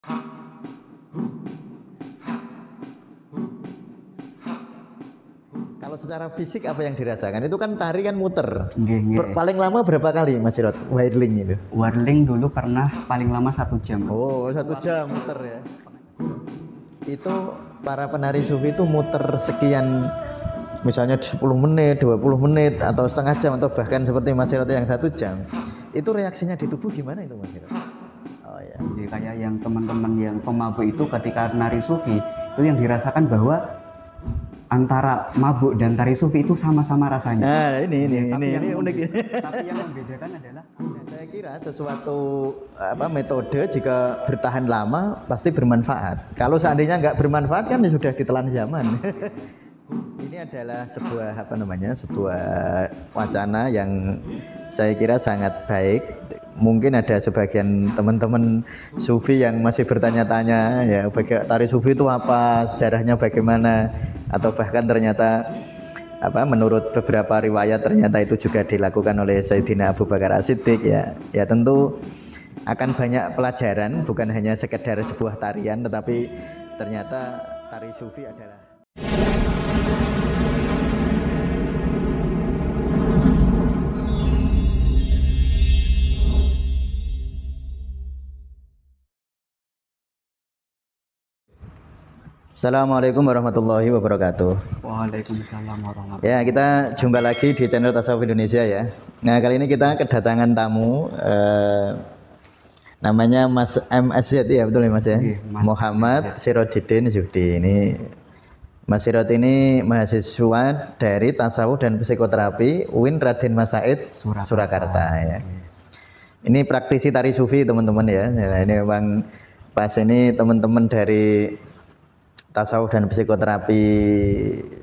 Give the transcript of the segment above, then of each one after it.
Kalau secara fisik apa yang dirasakan? Itu kan tari kan muter. Paling lama berapa kali Mas Sirot whirling itu? Whirling dulu pernah paling lama 1 jam. Oh, 1 jam muter ya. Itu para penari sufi itu muter sekian, misalnya 10 menit, 20 menit, atau setengah jam, atau bahkan seperti Mas Sirot yang 1 jam. Itu reaksinya di tubuh gimana itu Mas Sirot? Oh ya. Jadi kayak yang teman-teman yang pemabuk itu ketika nari sufi itu yang dirasakan bahwa antara mabuk dan tari sufi itu sama-sama rasanya. Nah, ini unik. Tapi yang membedakan adalah saya kira sesuatu metode jika bertahan lama pasti bermanfaat. Kalau seandainya nggak bermanfaat kan ya sudah ditelan zaman. Ini adalah sebuah wacana yang saya kira sangat baik. Mungkin ada sebagian teman-teman sufi yang masih bertanya-tanya ya, tari sufi itu apa, sejarahnya bagaimana, atau bahkan ternyata menurut beberapa riwayat ternyata itu juga dilakukan oleh Sayyidina Abu Bakar As-Siddiq ya. Ya tentu akan banyak pelajaran, bukan hanya sekedar sebuah tarian, tetapi ternyata tari sufi adalah Assalamualaikum warahmatullahi wabarakatuh. Waalaikumsalam warahmatullahi wabarakatuh. Ya, kita jumpa lagi di channel Tasawuf Indonesia ya. Nah, kali ini kita kedatangan tamu namanya Mas MSZ ya, betul ya Mas ya? Mas Muhammad Sirojidin Zuhdi. Ini Mas Sirot ini mahasiswa dari Tasawuf dan Psikoterapi UIN Raden Mas Said Surakarta ya. Ini praktisi tari sufi teman-teman ya. Nah, ini memang pas ini teman-teman dari Tasawuf dan Psikoterapi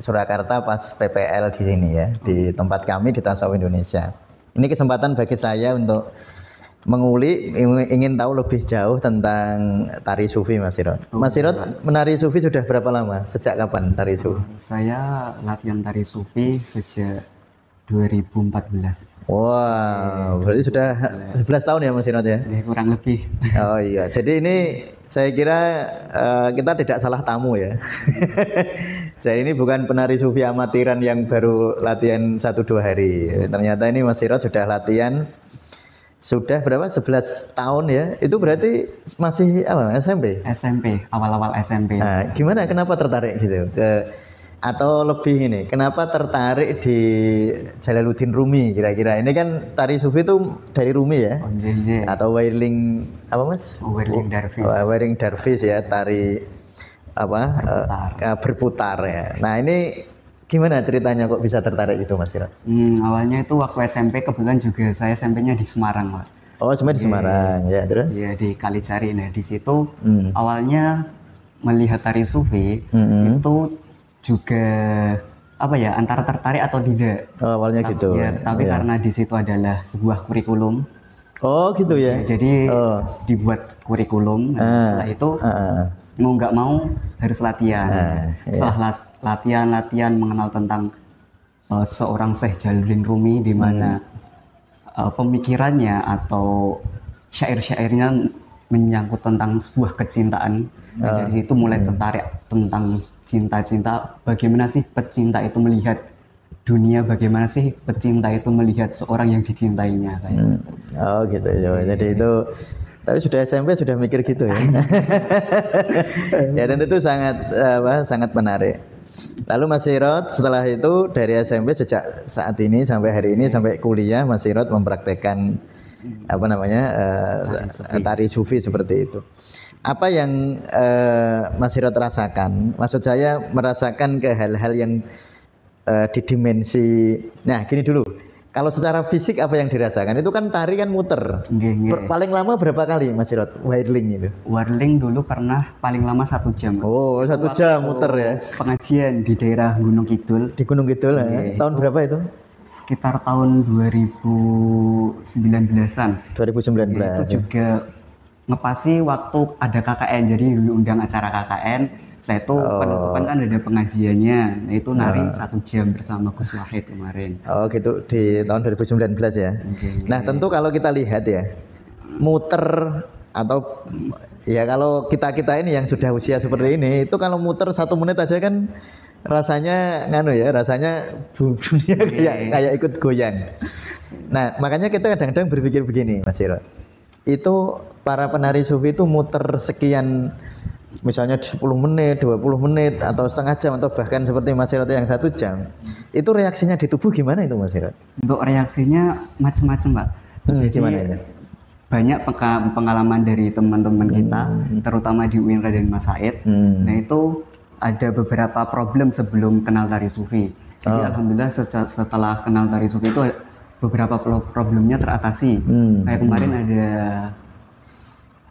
Surakarta pas PPL di sini ya, di tempat kami di Tasawuf Indonesia. Ini kesempatan bagi saya untuk mengulik, ingin tahu lebih jauh tentang tari sufi Mas Sirot. Mas Sirot menari sufi sudah berapa lama? Sejak kapan tari sufi? Saya latihan tari sufi sejak 2014. Wow, berarti sudah 11 tahun ya Mas Sirot ya? Kurang lebih. Oh iya, jadi ini saya kira kita tidak salah tamu ya. Jadi ini bukan penari sufi amatiran yang baru latihan 1-2 hari. Ternyata ini Mas Sirot sudah latihan sudah berapa? 11 tahun ya. Itu berarti masih SMP? SMP, awal-awal SMP. Nah, gimana kenapa tertarik gitu atau lebih ini, kenapa tertarik di Jalaluddin Rumi kira-kira? Ini kan tari sufi itu dari Rumi ya? Atau whirling apa Mas? Whirling Darvis. Whirling Darvis ya, tari berputar ya. Nah, ini gimana ceritanya kok bisa tertarik itu Mas Sirot? Awalnya itu waktu SMP, kebetulan juga saya SMP-nya di Semarang, Pak. Oh, sebenarnya di Semarang ya, terus? Iya, di Kalicari. Nah, di situ awalnya melihat tari sufi itu juga antara tertarik atau tidak. Oh, awalnya gitu. Ya, tapi karena di situ adalah sebuah kurikulum. Oh gitu ya. Jadi dibuat kurikulum. Setelah itu mau nggak mau harus latihan. Setelah latihan mengenal tentang seorang Syekh Jalaluddin Rumi, di mana pemikirannya atau syair-syairnya menyangkut tentang sebuah kecintaan. Dari situ mulai tertarik tentang cinta-cinta, bagaimana sih pecinta itu melihat dunia, bagaimana sih pecinta itu melihat seorang yang dicintainya kayak. Oh gitu ya. Jadi itu tapi sudah SMP sudah mikir gitu ya. Ya, dan itu sangat menarik. Lalu Mas Sirot setelah itu dari SMP sejak saat ini sampai hari ini sampai kuliah Mas Sirot mempraktekkan tari sufi seperti itu. Apa yang Mas Sirot rasakan? Maksud saya merasakan ke hal-hal yang di dimensi. Nah, gini dulu. Kalau secara fisik apa yang dirasakan? Itu kan tari kan muter. Paling lama berapa kali Mas Sirot whirling itu? Whirling dulu pernah paling lama 1 jam. Oh, 1 jam muter ya. Pengajian di daerah Gunung Kidul. Di Gunung Kidul ya. Tahun berapa itu? Sekitar tahun 2019-an. 2019. Itu juga ngepasi waktu ada KKN, jadi diundang acara KKN. Setelah itu penutupan kan ada pengajiannya, nah itu nari 1 jam bersama Gus Wahid kemarin. Oh gitu, di tahun 2019 ya. Nah tentu kalau kita lihat ya, muter Atau ya kalau kita ini yang sudah usia seperti ini itu kalau muter 1 menit aja kan rasanya rasanya dunia kayak ikut goyang. Nah makanya kita kadang-kadang berpikir begini Mas Sirot, itu para penari sufi itu muter sekian, misalnya 10 menit, 20 menit atau setengah jam atau bahkan seperti Mas Sirot yang 1 jam, itu reaksinya di tubuh gimana itu Mas Sirot? Untuk reaksinya macam-macam Pak. Jadi gimana itu? Banyak pengalaman dari teman-teman kita, terutama di UIN Raden Mas Said. Nah itu ada beberapa problem sebelum kenal tari sufi. Jadi alhamdulillah setelah kenal tari sufi itu beberapa problemnya teratasi. Kayak kemarin ada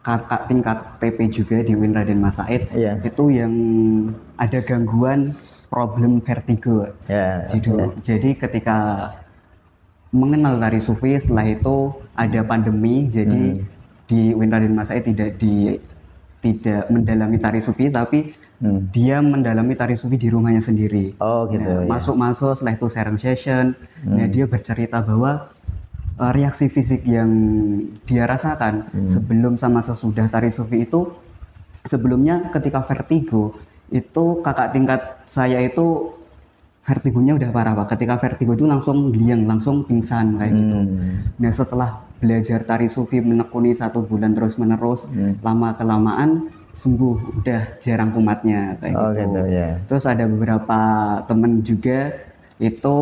kakak tingkat TP juga di UIN Raden Mas Said, itu yang ada gangguan problem vertigo. Jadi ketika mengenal tari sufi, setelah itu ada pandemi, jadi di UIN Raden Mas Said tidak mendalami tari sufi, tapi dia mendalami tari sufi di rumahnya sendiri. Masuk-masuk, setelah itu sharing session. Nah, dia bercerita bahwa reaksi fisik yang dia rasakan sebelum sama sesudah tari sufi itu, sebelumnya ketika vertigo itu kakak tingkat saya itu vertigonya udah parah Pak. Ketika vertigo itu langsung liang, langsung pingsan kayak gitu. Nah setelah belajar tari sufi menekuni 1 bulan terus menerus, lama kelamaan sembuh, udah jarang kumatnya kayak gitu. Terus ada beberapa temen juga itu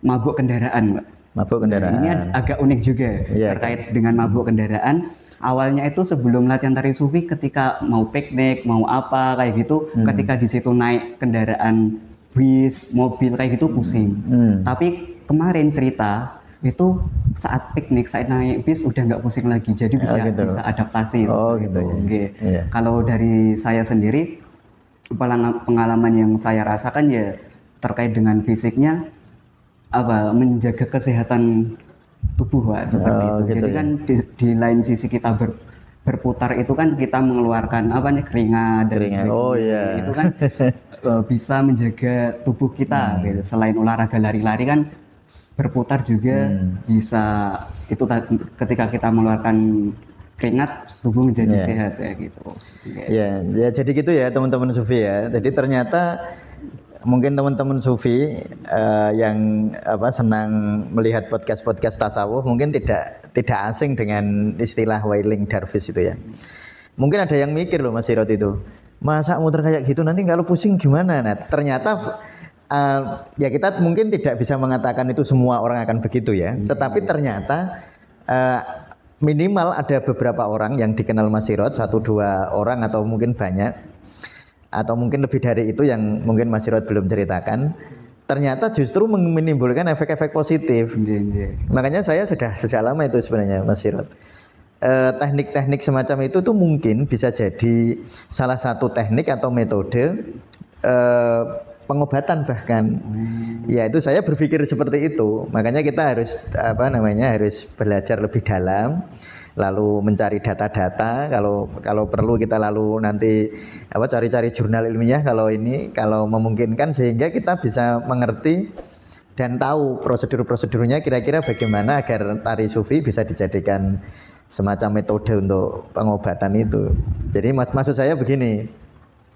mabuk kendaraan Pak. Mabuk kendaraan. Ini agak unik juga terkait dengan mabuk kendaraan. Awalnya itu sebelum latihan tari sufi, ketika mau piknik, mau apa kayak gitu, ketika di situ naik kendaraan bis, mobil kayak gitu pusing. Tapi kemarin cerita itu saat piknik, saat naik bis udah nggak pusing lagi, jadi bisa adaptasi. Kalau dari saya sendiri, pengalaman yang saya rasakan ya terkait dengan fisiknya, menjaga kesehatan tubuh Pak, seperti itu. Jadi kan di lain sisi kita berputar itu kan kita mengeluarkan keringat dan sebagainya. Itu kan bisa menjaga tubuh kita gitu. Selain olahraga lari-lari kan berputar juga bisa, itu ketika kita mengeluarkan keringat tubuh menjadi sehat ya gitu. Ya jadi gitu ya teman-teman sufi ya. Jadi ternyata mungkin teman-teman sufi yang senang melihat podcast tasawuf mungkin tidak asing dengan istilah wailing darvis itu ya. Mungkin ada yang mikir loh Mas Sirot itu, masa muter kayak gitu nanti kalau pusing gimana? Nah ternyata ya kita mungkin tidak bisa mengatakan itu semua orang akan begitu ya. Tetapi ternyata minimal ada beberapa orang yang dikenal Mas Sirot, 1-2 orang atau mungkin banyak, atau mungkin lebih dari itu yang mungkin Mas Sirot belum ceritakan, ternyata justru menimbulkan efek-efek positif. Makanya saya sudah sejak lama itu sebenarnya Mas Sirot, teknik-teknik semacam itu tuh mungkin bisa jadi salah satu teknik atau metode pengobatan bahkan. Ya itu saya berpikir seperti itu. Makanya kita harus harus belajar lebih dalam, lalu mencari data-data, kalau perlu kita lalu nanti cari-cari jurnal ilmiah kalau memungkinkan, sehingga kita bisa mengerti dan tahu prosedur-prosedurnya kira-kira bagaimana agar tari sufi bisa dijadikan semacam metode untuk pengobatan itu. Jadi maksud saya begini,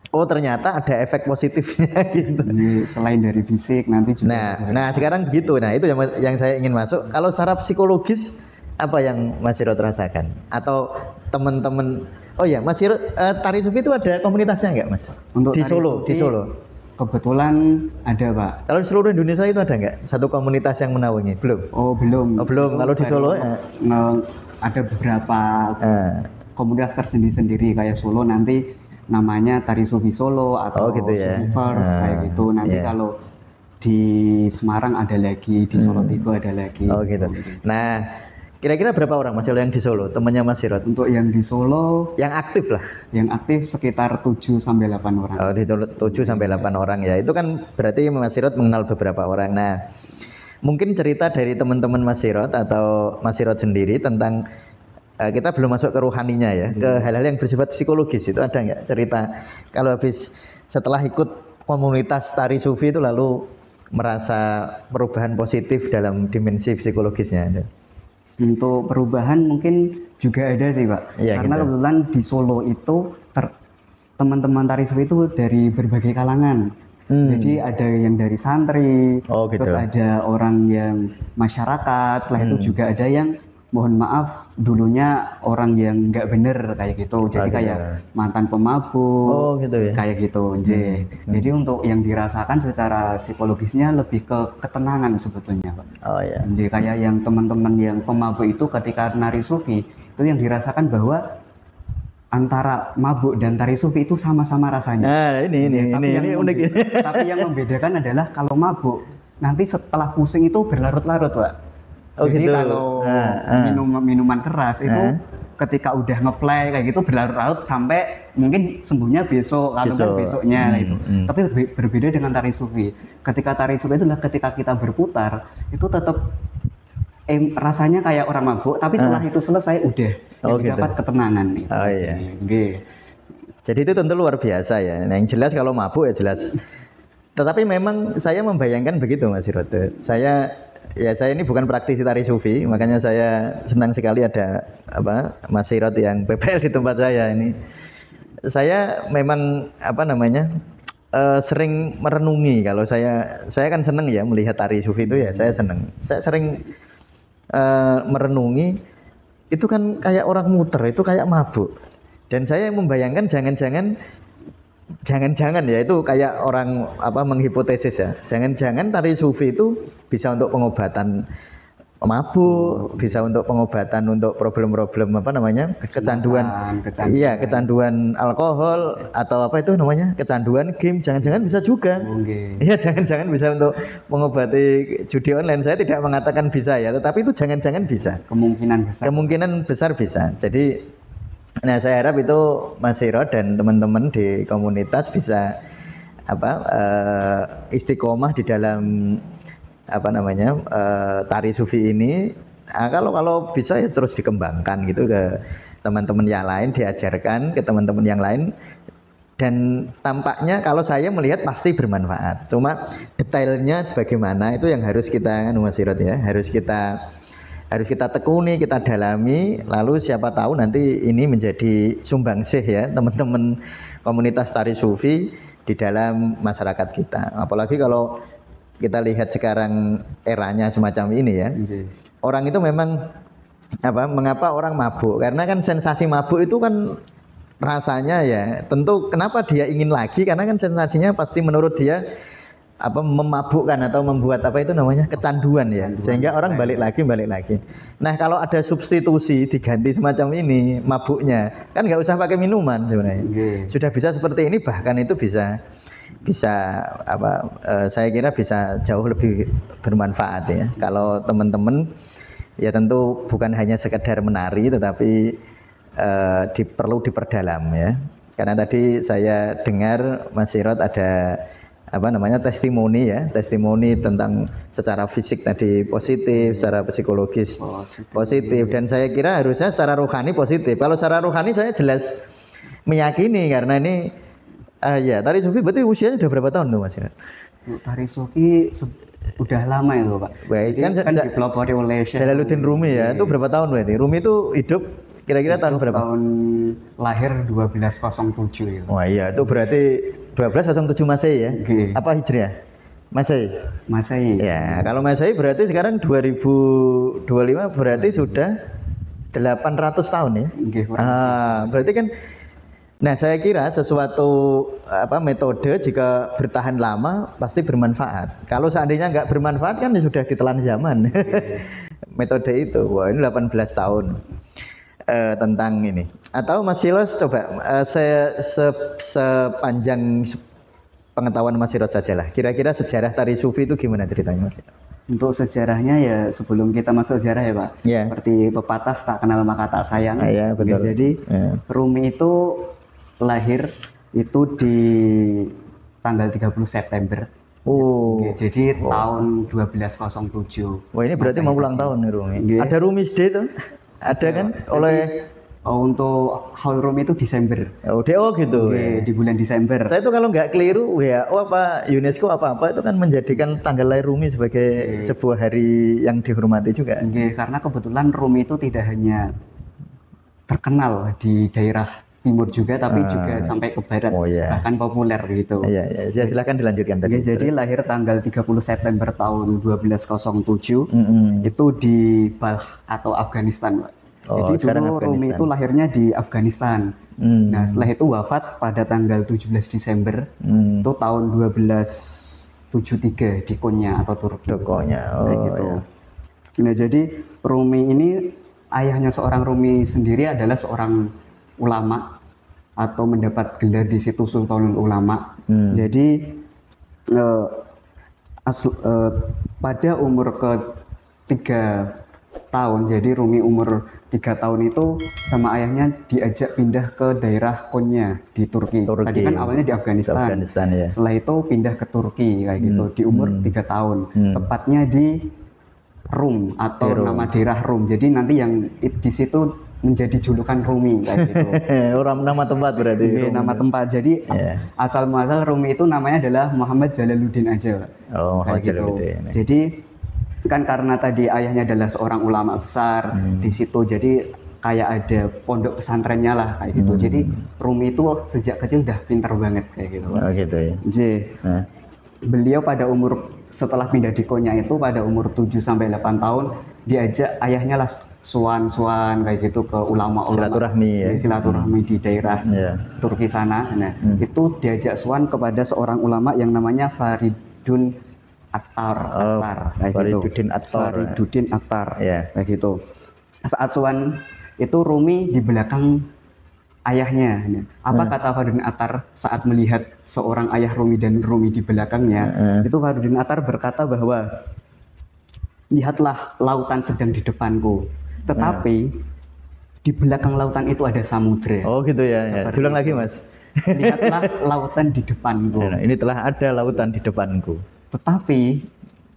oh ternyata ada efek positifnya gitu. Selain dari fisik nanti juga. Nah sekarang begitu. Nah itu yang saya ingin masuk. Kalau secara psikologis apa yang Mas Sirot rasakan? Atau teman-teman? Oh ya Mas Sirot, tari sufi itu ada komunitasnya nggak Mas? Untuk di Solo, di Solo. Kebetulan ada Pak. Kalau di seluruh Indonesia itu ada nggak satu komunitas yang menaungi? Belum. Oh belum. Oh belum. Kalau di Solo ada beberapa komunitas tersendiri-sendiri, kayak Solo nanti namanya Tari Sufi Solo atau Sufivers kayak gitu. Nanti kalau di Semarang ada lagi, di Solo Tigo ada lagi. Oh gitu. Nah, kira-kira berapa orang Mas yang di Solo, temannya Mas Sirot? Untuk yang di Solo, yang aktif lah. Yang aktif sekitar 7 sampai 8 orang. Oh, di 7 sampai 8 orang ya. Itu kan berarti Mas Sirot mengenal beberapa orang. Nah, mungkin cerita dari teman-teman Mas Sirot atau Mas Sirot sendiri tentang kita belum masuk ke ruhaninya ya, ke hal-hal yang bersifat psikologis, itu ada nggak cerita kalau habis setelah ikut komunitas tari sufi itu lalu merasa perubahan positif dalam dimensi psikologisnya? Untuk perubahan mungkin juga ada sih Pak. Ya, karena gitu. kebetulan di Solo itu teman-teman tari sufi itu dari berbagai kalangan. Jadi ada yang dari santri, gitu. Terus ada orang yang masyarakat, setelah itu juga ada yang mohon maaf dulunya orang yang nggak bener kayak gitu. Jadi kayak mantan pemabuk, gitu ya? kayak gitu. Jadi untuk yang dirasakan secara psikologisnya lebih ke ketenangan sebetulnya Pak. Ya. Jadi kayak yang teman-teman yang pemabuk itu ketika nari sufi itu yang dirasakan bahwa antara mabuk dan tari sufi itu sama-sama rasanya. Nah, ini unik. Tapi yang membedakan adalah kalau mabuk nanti setelah pusing itu berlarut-larut, Pak. Jadi gitu. kalau minuman keras itu ketika udah nge-fly kayak gitu berlarut-larut sampai mungkin sembuhnya besok, kalau kan besoknya itu. Tapi berbeda dengan tari sufi. Ketika tari sufi itu adalah ketika kita berputar itu tetap rasanya kayak orang mabuk, tapi setelah itu selesai udah dapat ketenangan nih. Iya. Jadi itu tentu luar biasa ya. Nah, yang jelas kalau mabuk ya jelas. Tetapi memang saya membayangkan begitu Mas Sirote. Saya ini bukan praktisi tari sufi, makanya saya senang sekali ada Mas Sirot yang PPL di tempat saya ini. Saya memang sering merenungi. Kalau saya kan senang ya melihat tari sufi itu ya, saya senang. Saya sering merenungi itu kan kayak orang muter, itu kayak mabuk. Dan saya membayangkan jangan-jangan ya itu kayak orang menghipotesis ya. Jangan-jangan tari sufi itu bisa untuk pengobatan mabuk, bisa untuk pengobatan untuk problem-problem kecanduan. Iya, kecanduan alkohol atau kecanduan game, jangan-jangan bisa juga. Iya, jangan-jangan bisa untuk mengobati judi online. Saya tidak mengatakan bisa ya, tetapi itu jangan-jangan bisa. Kemungkinan besar bisa. Jadi saya harap itu Mas Sirot dan teman-teman di komunitas bisa istiqomah di dalam tari sufi ini. Kalau bisa ya terus dikembangkan gitu ke teman-teman yang lain, diajarkan ke teman-teman yang lain, dan tampaknya kalau saya melihat pasti bermanfaat. Cuma detailnya bagaimana itu yang harus kita Mas Sirot ya, harus kita tekuni, kita dalami, lalu siapa tahu nanti ini menjadi sumbangsih ya teman-teman komunitas tari sufi di dalam masyarakat kita. Apalagi kalau kita lihat sekarang eranya semacam ini ya. Orang itu memang mengapa orang mabuk? Karena kan sensasi mabuk itu kan rasanya ya tentu kenapa dia ingin lagi, karena kan sensasinya pasti menurut dia memabukkan atau membuat kecanduan ya, sehingga orang balik lagi. Nah, kalau ada substitusi diganti semacam ini mabuknya, kan nggak usah pakai minuman sebenarnya. Sudah bisa seperti ini, bahkan itu bisa saya kira bisa jauh lebih bermanfaat ya. Kalau teman-teman ya tentu bukan hanya sekedar menari, tetapi perlu diperdalam ya. Karena tadi saya dengar Mas Sirot ada testimoni tentang secara fisik tadi positif, secara psikologis positif, dan saya kira harusnya secara rohani positif. Kalau secara rohani saya jelas meyakini, karena ini ya tari sufi berarti usianya sudah berapa tahun tuh Mas? Tari sufi udah lama itu Pak. Baik, kan dipelopori oleh Jalaluddin Rumi ya. Itu berapa tahun berarti? Rumi itu hidup kira-kira tahun berapa? Tahun lahir 1207 ya. Wah iya, itu berarti 1207 Masehi ya. Apa Hijriah? Masehi. Ya, kalau Masehi berarti sekarang 2025 berarti sudah 800 tahun ya. Berarti kan. Nah, saya kira sesuatu metode jika bertahan lama pasti bermanfaat. Kalau seandainya nggak bermanfaat kan ya sudah ditelan zaman. Metode itu, wah ini 18 tahun tentang ini. Atau Mas Silos coba sepanjang pengetahuan Mas Sirot saja lah. Kira-kira sejarah tari sufi itu gimana ceritanya Mas? Untuk sejarahnya ya sebelum kita masuk sejarah ya Pak. Seperti pepatah tak kenal maka tak sayang. Betul. Jadi Rumi itu lahir itu di tanggal 30 September. Jadi tahun 1207. Wah, ini berarti mau ulang tahun nih Rumi. Ada Rumi Day tuh? Ada kan oleh untuk haul Rumi itu Desember. Gitu. Di bulan Desember. Saya tuh kalau nggak keliru WHO UNESCO apa itu kan menjadikan tanggal lahir Rumi sebagai sebuah hari yang dihormati juga. Karena kebetulan Rumi itu tidak hanya terkenal di daerah timur juga, tapi juga sampai ke barat, bahkan populer gitu. Iya. Silakan dilanjutkan tadi. Jadi lahir tanggal 30 September tahun 1207 itu di Balkh atau Afghanistan, Pak. Jadi dulu Rumi itu lahirnya di Afghanistan. Nah, setelah itu wafat pada tanggal 17 Desember itu tahun 1273 di Konya atau Turki. Gitu. Nah, jadi Rumi ini, ayahnya seorang Rumi sendiri adalah seorang ulama atau mendapat gelar di situ Sultanul Ulama. Jadi pada umur ke-3 tahun, jadi Rumi umur 3 tahun itu sama ayahnya diajak pindah ke daerah Konya di Turki. Tadi kan awalnya di Afghanistan ya. Setelah itu pindah ke Turki kayak gitu di umur 3 tahun. Tepatnya di Rum atau nama daerah Rum. Jadi nanti yang di situ menjadi julukan Rumi kayak gitu. Orang nama tempat berarti. Nama tempat. Jadi asal muasal Rumi itu namanya adalah Muhammad Jalaluddin aja. Muhammad Jalaluddin. Jadi kan karena tadi ayahnya adalah seorang ulama besar di situ, jadi kayak ada pondok pesantrennya lah kayak gitu. Jadi Rumi itu sejak kecil udah pinter banget kayak gitu. Gitu ya. Beliau pada umur, setelah pindah di Konya itu pada umur 7-8 tahun diajak ayahnya lah suan kayak gitu ke ulama-ulama silaturahmi di daerah Turki sana. Nah, itu diajak suan kepada seorang ulama yang namanya Fariduddin Attar Fariduddin Attar kayak gitu. Saat suan itu Rumi di belakang ayahnya. Apa kata Fariduddin Attar saat melihat seorang ayah Rumi dan Rumi di belakangnya? Itu Fariduddin Attar berkata bahwa lihatlah lautan sedang di depanku, tetapi di belakang lautan itu ada samudra. Gitu ya. Ulang lagi, Mas. Lihatlah lautan di depanku. Ini telah ada lautan di depanku. Tetapi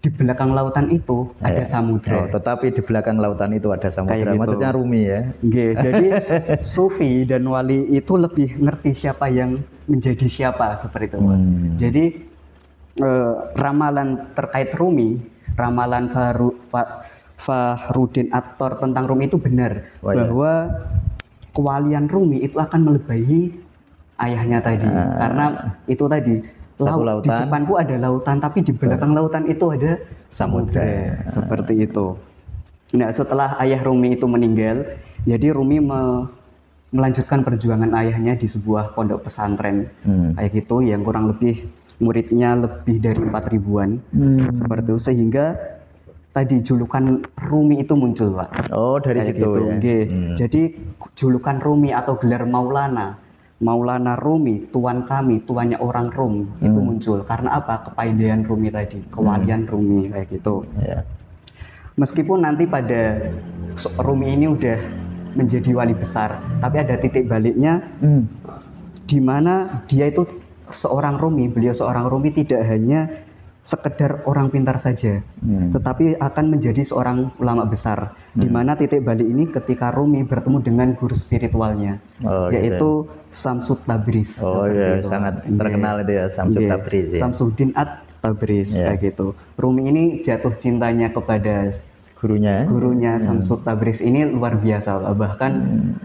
di belakang lautan itu ada samudra. Tetapi di belakang lautan itu ada samudra. Maksudnya Rumi ya. Jadi sufi dan wali itu lebih ngerti siapa yang menjadi siapa seperti itu. Jadi ramalan terkait Rumi, ramalan Fariduddin Attar tentang Rumi itu benar, bahwa kewalian Rumi itu akan melebihi ayahnya tadi, karena itu tadi di depanku ada lautan, tapi di belakang lautan itu ada samudra. Seperti itu. Nah, setelah ayah Rumi itu meninggal, jadi Rumi melanjutkan perjuangan ayahnya di sebuah pondok pesantren kayak gitu, yang kurang lebih muridnya lebih dari 4.000-an seperti itu, sehingga tadi julukan Rumi itu muncul, Pak. Dari situ gitu. Jadi julukan Rumi atau gelar Maulana Rumi, tuan kami, tuannya orang Rum, itu muncul karena apa? Kepandaian Rumi tadi, kewalian Rumi kayak gitu. Meskipun nanti pada Rumi ini udah menjadi wali besar, tapi ada titik baliknya di mana dia itu beliau seorang Rumi tidak hanya sekedar orang pintar saja, tetapi akan menjadi seorang ulama besar. Di mana titik balik ini ketika Rumi bertemu dengan guru spiritualnya, yaitu Samsud Tabriz. Sangat terkenal itu ya, Samsud Tabriz. Samsuddin At-Tabriz kayak gitu. Rumi ini jatuh cintanya kepada gurunya Samsud Tabriz ini luar biasa. Bahkan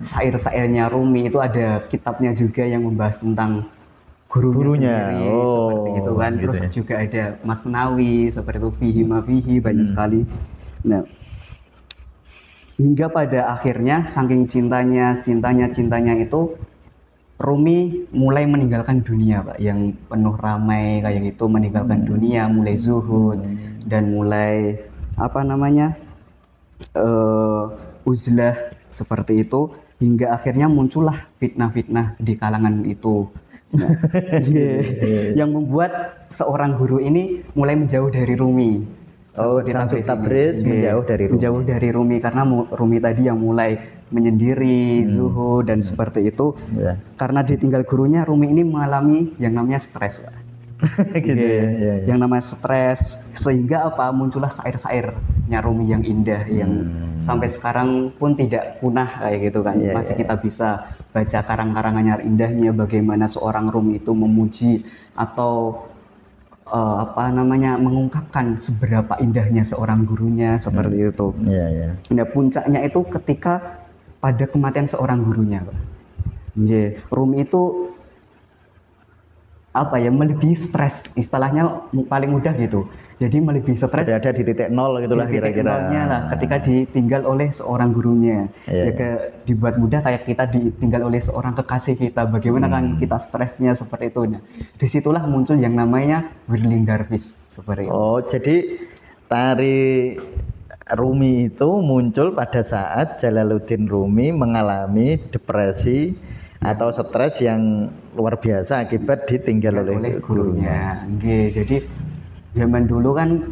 syair-syairnya Rumi itu ada kitabnya juga yang membahas tentang gurunya sendiri, seperti itu kan. Terus juga ada Masnawi seperti itu, fihi ma fihi, banyak sekali. Nah, hingga pada akhirnya saking cintanya itu Rumi mulai meninggalkan dunia, Pak, yang penuh ramai kayak gitu, meninggalkan dunia, mulai zuhud dan mulai uzlah seperti itu, hingga akhirnya muncullah fitnah-fitnah di kalangan itu. Yang membuat seorang guru ini mulai menjauh dari Rumi. Samsud Tabriz menjauh dari Rumi karena Rumi tadi yang mulai menyendiri, zuhud dan seperti itu. Karena ditinggal gurunya, Rumi ini mengalami yang namanya stres. Yang namanya stres, sehingga muncullah syair-syairnya Rumi yang indah, yang sampai sekarang pun tidak punah kayak gitu kan. Masih kita bisa baca karang-karangannya indahnya, bagaimana seorang Rumi itu memuji atau mengungkapkan seberapa indahnya seorang gurunya seperti itu. Nah, puncaknya itu ketika pada kematian seorang gurunya, Pak. Rumi itu apa ya, melebihi stres, istilahnya paling mudah gitu. Jadi melebihi stres. Ada di titik nol gitulah kira-kira. Lah, ketika ditinggal oleh seorang gurunya. Dibuat mudah kayak kita ditinggal oleh seorang kekasih kita. Bagaimana kan kita stresnya seperti itu. Nah, disitulah muncul yang namanya whirling dervish seperti itu. Oh, jadi tari Rumi itu muncul pada saat Jalaluddin Rumi mengalami depresi atau stres yang luar biasa akibat ditinggal oleh gurunya. Jadi zaman dulu kan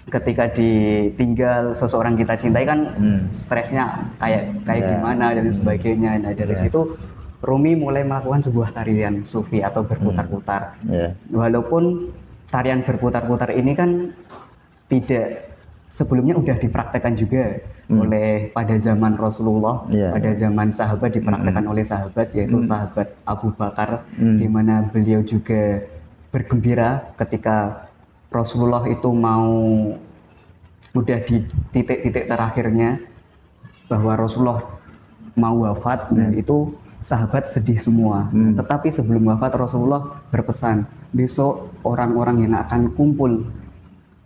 ketika ditinggal seseorang kita cintai kan stresnya kayak gimana dan sebagainya. Nah, dari situ Rumi mulai melakukan sebuah tarian sufi atau berputar-putar. Walaupun tarian berputar-putar ini kan tidak sebelumnya udah dipraktekkan juga oleh pada zaman Rasulullah, pada zaman sahabat dipraktekkan oleh sahabat, yaitu sahabat Abu Bakar, di mana beliau juga bergembira ketika Rasulullah itu udah di titik-titik terakhirnya bahwa Rasulullah mau wafat. Dan itu sahabat sedih semua. Tetapi sebelum wafat Rasulullah berpesan, besok orang-orang yang akan kumpul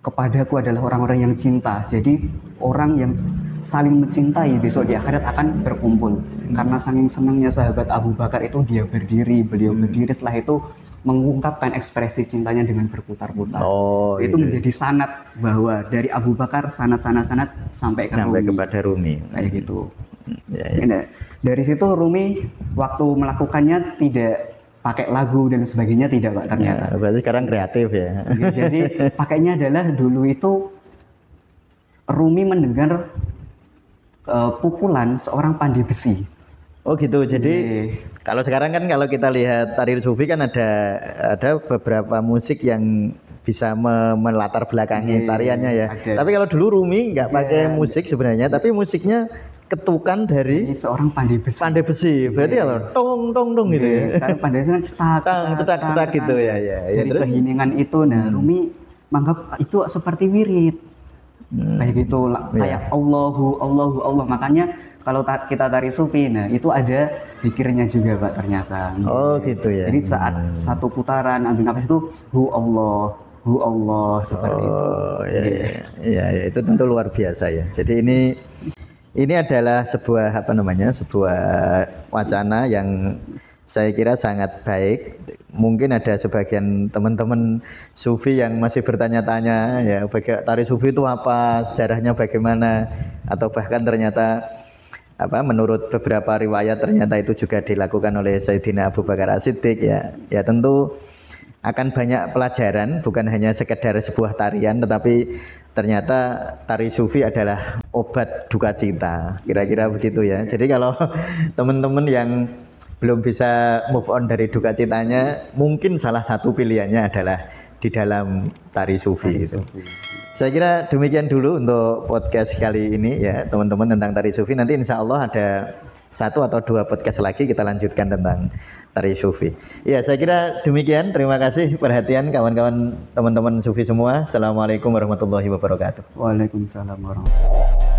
kepadaku adalah orang-orang yang cinta. Jadi orang yang saling mencintai besok di akhirat akan berkumpul. Karena saking senangnya sahabat Abu Bakar itu, beliau berdiri setelah itu mengungkapkan ekspresi cintanya dengan berputar-putar. Itu menjadi sanad bahwa dari Abu Bakar sanad sampai kepada Rumi. Kayak gitu. Nah, dari situ Rumi waktu melakukannya tidak pakai lagu dan sebagainya, tidak, Pak, ternyata. Berarti sekarang kreatif ya. Jadi pakainya adalah dulu itu Rumi mendengar pukulan seorang pandai besi. Oh gitu. Jadi kalau sekarang kan kalau kita lihat tari sufi kan ada beberapa musik yang bisa melatar belakangi tariannya ya. Tapi kalau dulu Rumi nggak pakai musik sebenarnya, tapi musiknya ketukan dari seorang pandai besi. Pandai besi, berarti apa? Tong gitu ya. Kalau pandai besi kan cetak gitu ya. Dari keheningan itu, nah Rumi menganggap itu seperti wirid. Kayak gitu, kayak Allah. Makanya kalau kita tari sufi, nah itu ada zikirnya juga, Pak, ternyata. Oh gitu ya. Jadi saat satu putaran ambil nafas itu hu Allah seperti itu. Iya, itu tentu luar biasa ya. Jadi ini adalah sebuah sebuah wacana yang saya kira sangat baik. Mungkin ada sebagian teman-teman sufi yang masih bertanya-tanya ya, tari sufi itu apa, sejarahnya bagaimana, atau bahkan ternyata menurut beberapa riwayat ternyata itu juga dilakukan oleh Sayyidina Abu Bakar As-Siddiq ya. Ya tentu akan banyak pelajaran, bukan hanya sekedar sebuah tarian, tetapi ternyata tari sufi adalah obat duka cita, kira-kira begitu ya. Jadi kalau teman-teman yang belum bisa move on dari duka citanya, mungkin salah satu pilihannya adalah di dalam tari sufi itu. Saya kira demikian dulu untuk podcast kali ini ya teman-teman tentang tari sufi. Nanti insya Allah ada 1 atau 2 podcast lagi kita lanjutkan tentang tari sufi. Ya, saya kira demikian. Terima kasih perhatian kawan-kawan teman-teman sufi semua. Assalamualaikum warahmatullahi wabarakatuh. Waalaikumsalam warahmatullahi wabarakatuh.